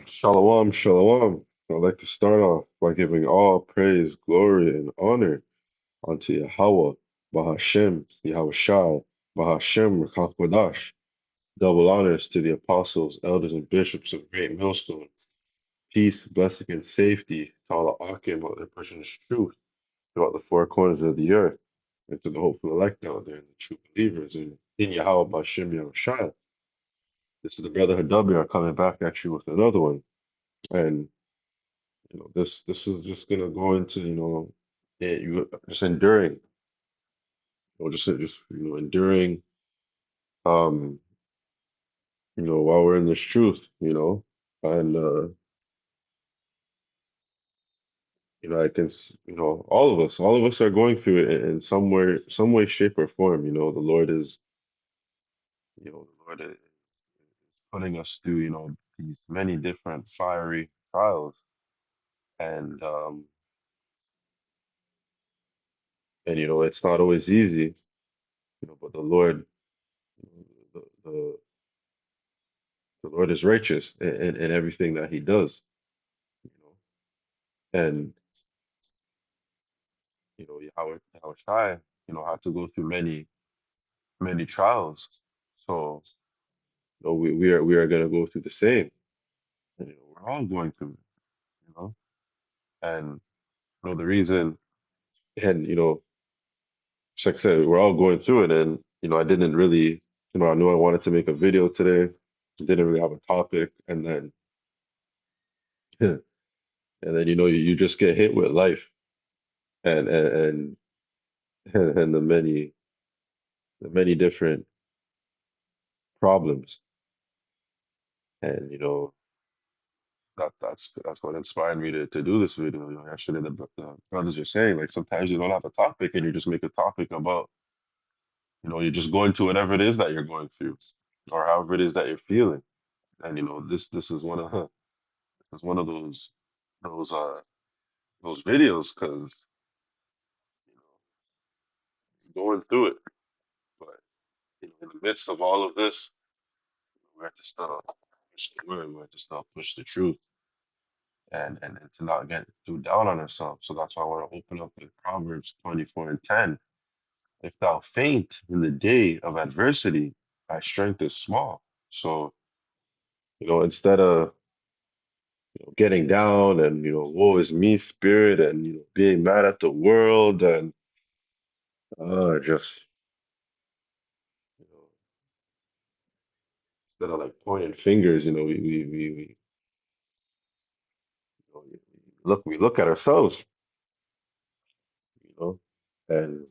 Shalom, shalom. I'd like to start off by giving all praise, glory, and honor unto Yahweh, Bahashem, Yahweh Shai, Bahashem, Rakakwadash. Double honors to the apostles, elders, and bishops of Great Millstone. Peace, blessing, and safety to all the Akim out there pushing this truth throughout the four corners of the earth, and to the hopeful elect out there, and the true believers in Yahweh, Bahashem, Yahweh Shai. This is the brother Hadabiah coming back at you with another one. And this is just gonna go into, you just enduring, enduring, um, while we're in this truth, and I can, all of us are going through it in somewhere, some way, shape, or form. The Lord is, the Lord is putting us through, these many different fiery trials, and it's not always easy, but the The Lord is righteous in everything that He does, you and Yahweh Shai, had to go through many trials. So, we are gonna go through the same. And, we're all going through it, and the reason, and just like I said, we're all going through it, and I didn't really, I knew I wanted to make a video today, didn't really have a topic, and then and then you just get hit with life and and the many different problems. And that's what inspired me to do this video. Actually, the brothers are saying, like, sometimes you don't have a topic and you just make a topic about, you're just going to whatever it is that you're going through, or however it is that you're feeling. And this is one of this is one of those uh those videos, because going through it. But in the midst of all of this, we have to still push the word, we have to still push the truth, and to not get too down on ourselves. So that's why I want to open up with Proverbs 24:10. If thou faint in the day of adversity, thy strength is small. So, instead of getting down and woe is me spirit, and being mad at the world, and just you know instead of like pointing fingers, we look at ourselves, you know, and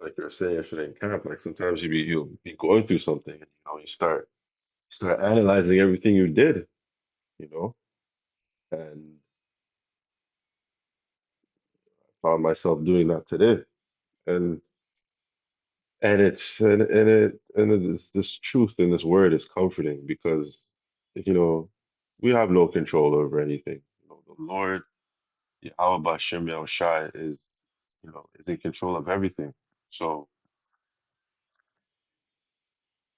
like you're saying yesterday in camp, like sometimes you'll be going through something, and you start analyzing everything you did, you know, and found myself doing that today. And this truth in this word is comforting, because you know we have no control over anything. The Lord, Yahweh Bashem Yahushai, is in control of everything. So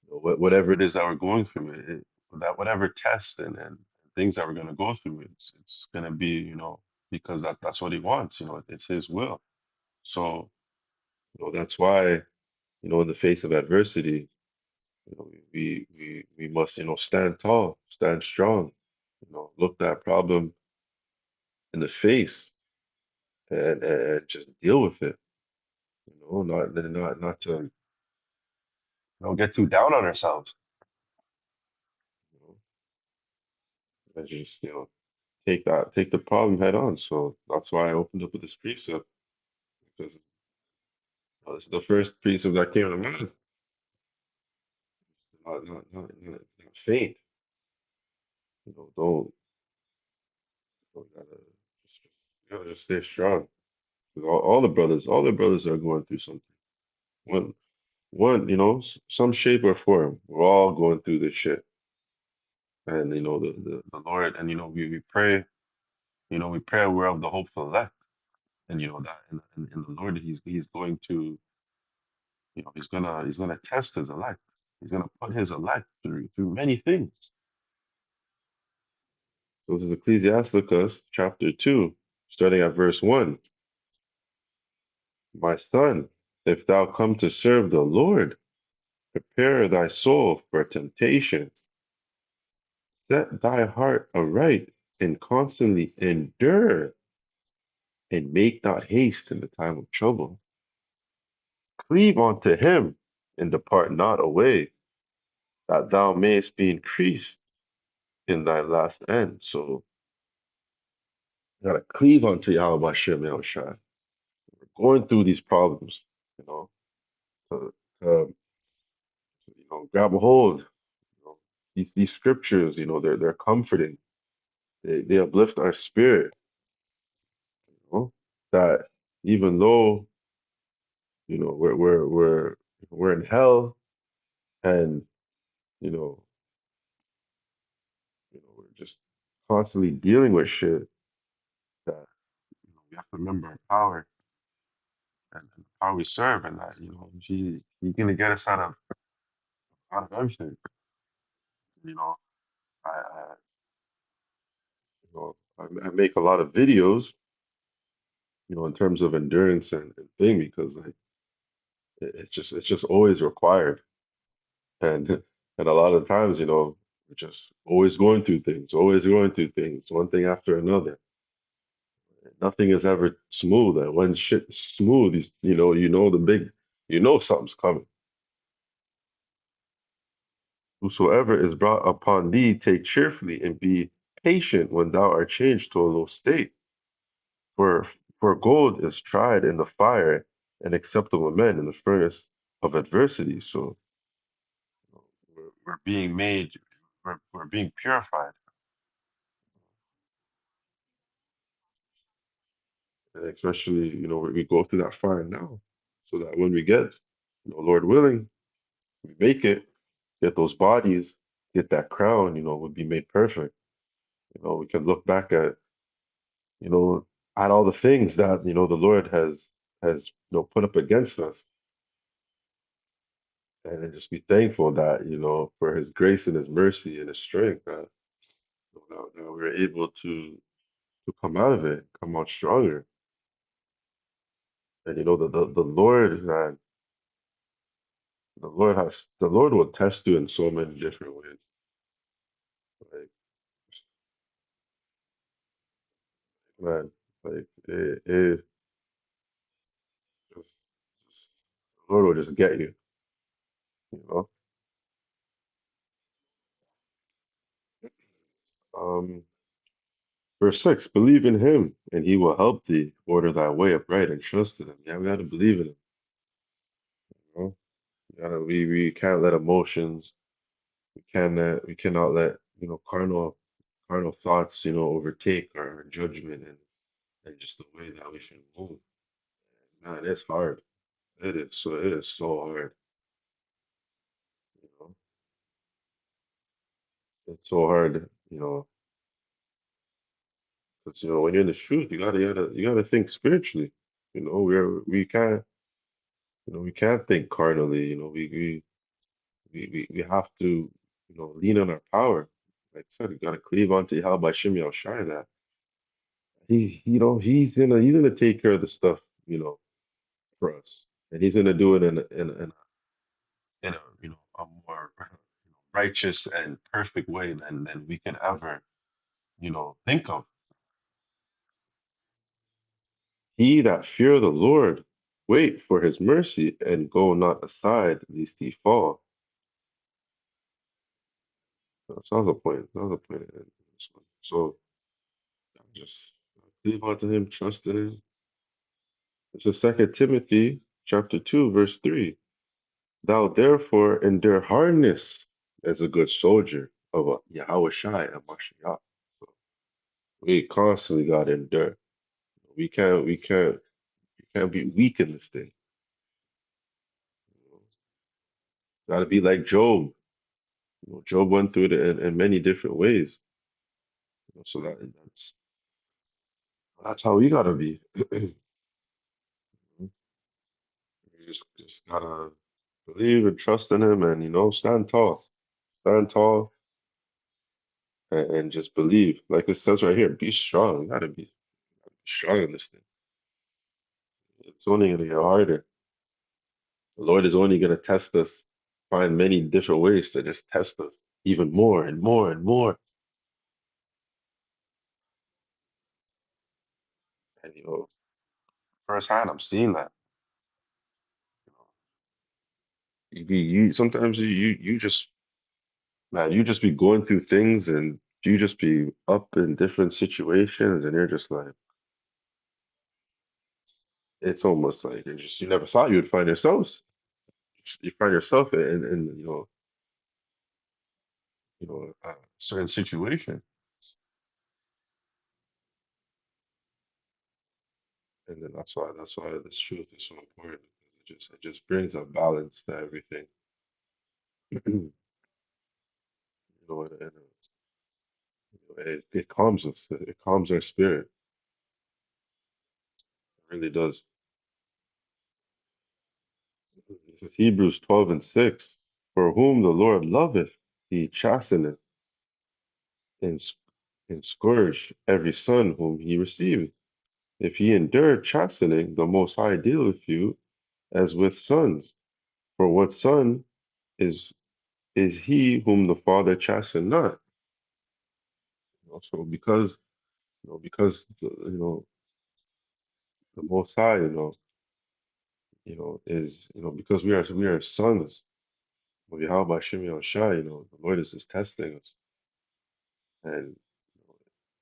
whatever it is that we're going through, that whatever test and things that we're going to go through, it's going to be, because that's what He wants. It's His will. So that's why, in the face of adversity, we must, stand tall, stand strong, look that problem in the face, and just deal with it. Not to get too down on ourselves. You and just take the problem head on. So that's why I opened up with this precept, because this is the first precept that came to mind. Not faint. Don't you gotta just stay strong. 'Cause all the brothers are going through something. One, some shape or form. We're all going through this shit. And the Lord, and we pray, we pray we're of the hopeful elect. And that in the Lord, He's going to, He's gonna test His elect. He's gonna put His elect through many things. So this is Ecclesiasticus chapter 2, starting at verse 1. My son, if thou come to serve the Lord, prepare thy soul for temptation. Set thy heart aright and constantly endure, and make not haste in the time of trouble. Cleave unto him and depart not away, that thou mayest be increased in thy last end. So you gotta cleave unto Yahweh Shem Yahushua. Going through these problems, you know, to grab a hold. These scriptures, they're comforting. They uplift our spirit, that even though, we're in hell, and you know, we're just constantly dealing with shit, that we have to remember our power, and the power we serve, and that, he's gonna get us out of everything. You know, I make a lot of videos, in terms of endurance and thing, because like it's just always required. And and a lot of times, we're just always going through things, one thing after another. Nothing is ever smooth. And when shit's smooth, something's coming. Whosoever is brought upon thee, take cheerfully and be patient when thou art changed to a low state. For for gold is tried in the fire, and acceptable men in the furnace of adversity. So we're being made, we're being purified, and especially we go through that fire now, so that when we get, Lord willing, we make it, get those bodies, get that crown, we'll be made perfect. We can look back you know at all the things that the Lord has put up against us, and then just be thankful that for His grace and His mercy and His strength, that now we're able to come out of it, come out stronger. And the Lord, man, the Lord will test you in so many different ways. Like, man, like it just, just the Lord will just get you, you know. Um, Verse 6, believe in him and he will help thee. Order thy way upright and trust in him. Yeah, we gotta believe in him, you know. We can't let emotions, we cannot let, carnal thoughts, overtake our judgment, and just the way that we should move. Man, it's hard. It is so hard, you know. It's so hard, because when you're in the truth, you gotta think spiritually. We can't think carnally. We have to, lean on our power. Like I said, we gotta cleave onto Yahweh Shem Shai, that he's gonna take care of the stuff, for us, and he's gonna do it in a a more righteous and perfect way than we can ever think of. He that fear the Lord, wait for his mercy, and go not aside lest he fall. That's also a point. That's a point in this one. So just cleave unto him, trust in him. It's a Second Timothy chapter 2, verse 3. Thou therefore endure hardness as a good soldier of a Yahweh Shai and Mashiach. So we constantly gotta endure. We can't be weak in this thing. Gotta be like Job. Job went through it in many different ways. So that's how we gotta be. You just gotta believe and trust in him, and stand tall. Stand tall. and just believe. Like it says right here, be strong. You gotta be strong in this thing. It's only gonna get harder. The Lord is only gonna test us, find many different ways to just test us even more and more and more. And firsthand, I'm seeing that. Sometimes you just man, you just be going through things and you just be up in different situations and you're just like it's almost like you never thought you would find yourselves. You find yourself in a certain situation, and then that's why this truth is so important because it just brings a balance to everything. It calms us. It calms our spirit. It really does. This is Hebrews 12 and 6. For whom the Lord loveth, he chasteneth and, and scourge every son whom he receiveth. If ye endure chastening, the Most High deal with you as with sons. For what son is he whom the Father chastened not? So because the Most High, is because we are sons of Yahweh Shem Yahushua, the Lord is just testing us and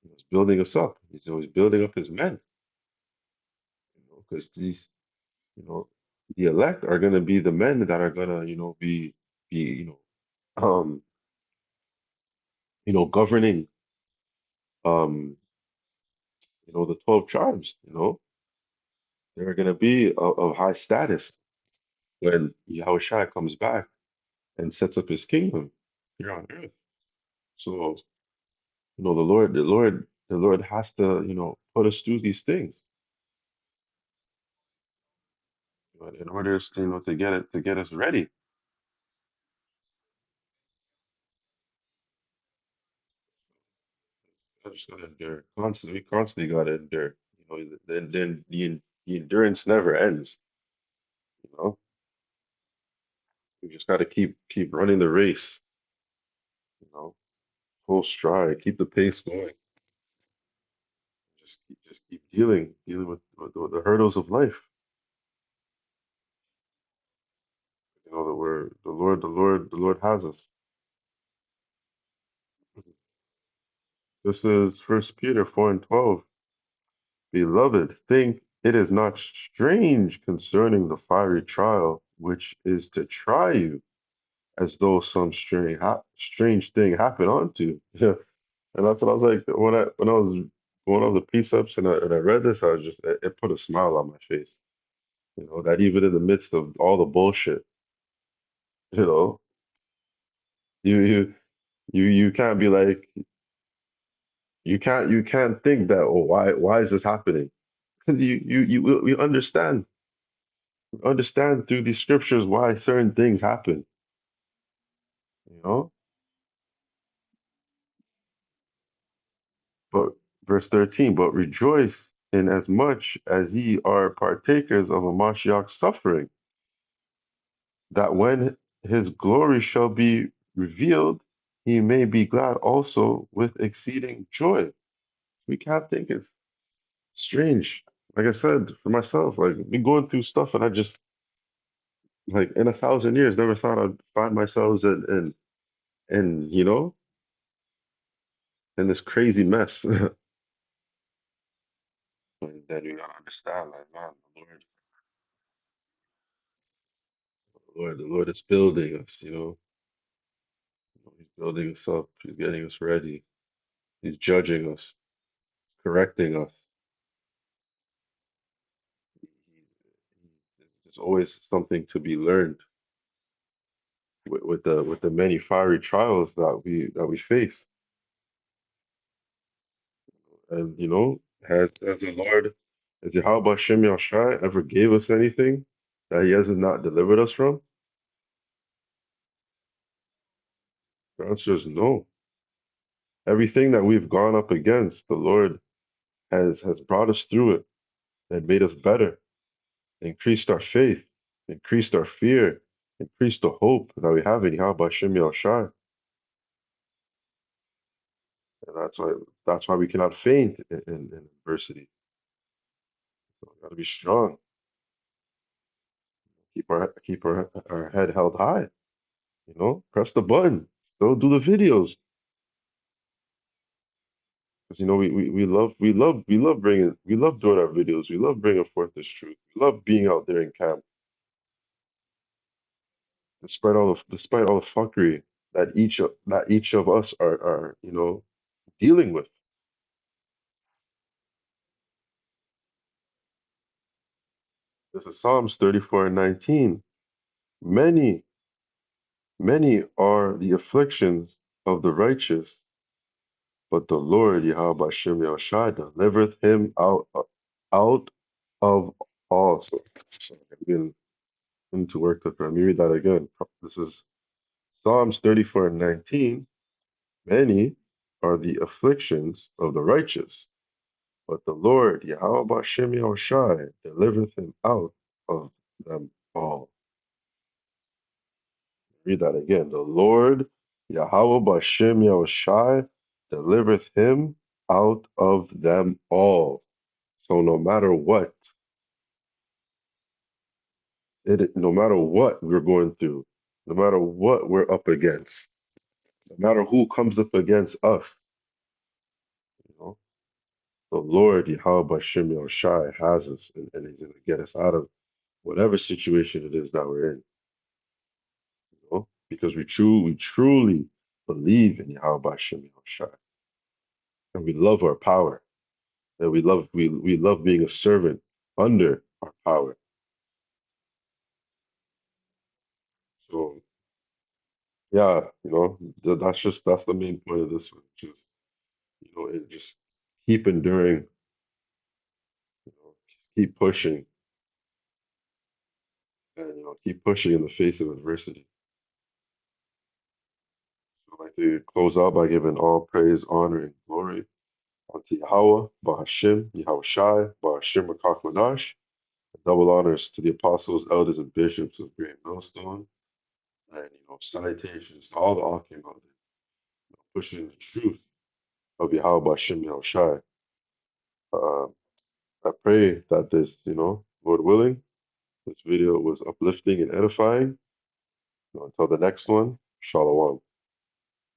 he's building us up. He's always building up his men, because these you know the elect are gonna be the men that are gonna be um governing um the 12 tribes. They're gonna be of high status when Yahushua comes back and sets up his kingdom here on earth. So, the Lord has to, put us through these things, in order to get us ready. I just gotta endure. Constantly, we constantly gotta endure. Then the endurance never ends. You know, we just gotta keep running the race. You know, full stride, keep the pace going. Just keep dealing with the hurdles of life. That we're the Lord has us. This is First Peter 4:12. Beloved, think it is not strange concerning the fiery trial which is to try you, as though some strange thing happened unto you. And that's what I was like when I was going over the precepts and I read this, I was just it put a smile on my face. That even in the midst of all the bullshit, you know, you you you can't be like you can't think that, oh, why is this happening? Because we understand through these scriptures why certain things happen, you know. But verse 13, but rejoice in as much as ye are partakers of a Mashiach's suffering, that when his glory shall be revealed, he may be glad also with exceeding joy. We can't think it's strange. Like I said, for myself, like me going through stuff, and I just like in 1,000 years never thought I'd find myself in in this crazy mess. And then you gotta understand, like, man, the Lord is building us, He's building us up, He's getting us ready, He's judging us, correcting us. There's always something to be learned with the many fiery trials that we face. And has the Lord, has Yahweh Shem Yahshai ever gave us anything that He has not delivered us from? The answer is no. Everything that we've gone up against, the Lord has brought us through it and made us better, increased our faith, increased our fear, increased the hope that we have in Yahweh Hashem Yahushai. And that's why we cannot faint in adversity. So we gotta be strong. Keep our head held high. Press the button. Still do the videos. Because we love doing our videos. We love bringing forth this truth. We love being out there in camp, despite all the fuckery that each of us are dealing with. This is Psalms 34 and 19. Many, many are the afflictions of the righteous, but the Lord Yahweh Hashem Yahushai delivereth him out of all. So again, into work with. Let me read that again. This is Psalms 34 and 19. Many are the afflictions of the righteous, but the Lord, Yahweh Bashem Yahushai, delivereth him out of them all. Read that again. The Lord, Yahweh Bashem Yahushai, delivereth him out of them all. So no matter what we're going through, no matter what we're up against, no matter who comes up against us, you know, the Lord Yahweh Bashem Yahushai has us, and He's going to get us out of whatever situation it is that we're in, because we truly believe in Yahweh Bashem Yahushai, and we love our power, and we love being a servant under our power. So yeah, that's the main point of this one, just it just keep enduring, you know, keep pushing, and keep pushing in the face of adversity. I'd like to close out by giving all praise, honor, and glory unto Yahweh, Bahashim, Yahushai, Bahashim Rakakwadash. Double honors to the apostles, elders, and bishops of Great Millstone. And salutations to all the Akim out there, pushing the truth of Yahweh Bahashim Yahushai. Uh, I pray that this, Lord willing, this video was uplifting and edifying. Until the next one, Shalom.